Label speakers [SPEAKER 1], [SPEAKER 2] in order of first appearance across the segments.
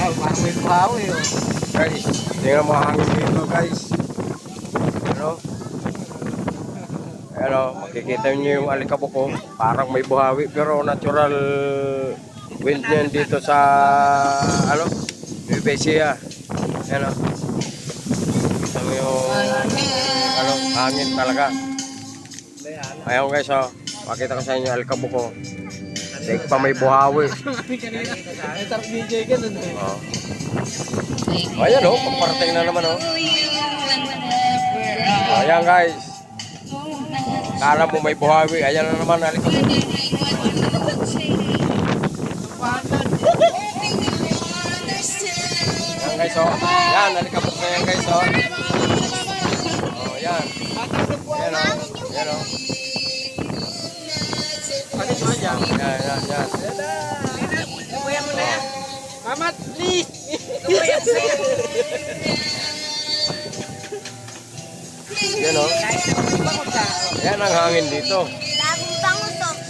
[SPEAKER 1] Wow, parang may buhawi oh.
[SPEAKER 2] Guys, tingnan mo hangin dito guys. Ano? Ano, makikita niyo yung alikabok ko. Parang may buhawi pero natural wind niyan dito sa ano? Nubesia. Ano? Kita mo yung ano, hangin talaga. Ayun guys, oh. Pakita ko sa inyo alikabok ko. Tek pa may buhawi.
[SPEAKER 1] Ay, sarap DJ ka nun eh.
[SPEAKER 2] Oh. Ayan oh, pagparating na naman oh. Ayan guys. Kala mo may buhawi, ayan na naman alikabok. Ayan guys oh. Yan, alikabok na yan guys oh. Oh, yan. Yan oh. Yan oh. Yan, yan, yan.
[SPEAKER 1] Kuya mo na yan. Mamat, please!
[SPEAKER 2] Yan oh. Yan ang hangin dito.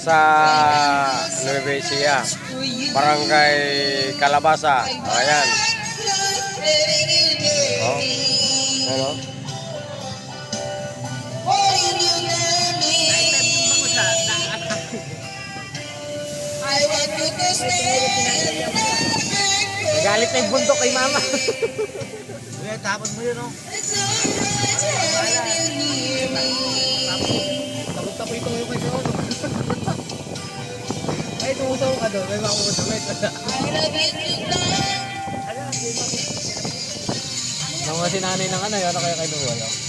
[SPEAKER 2] Sa Nueva Ecija. Barangay Calabasa. Ayan. Oh. Yan oh.
[SPEAKER 1] Galit na yung bundok kay mama. Kuya, tapon mo yun oh. Tapos ito yung kayo. Ay, tumusaw ka doon. May makumusawit. Nung nga sinanay ng ano, yun na kayo kay Luwal.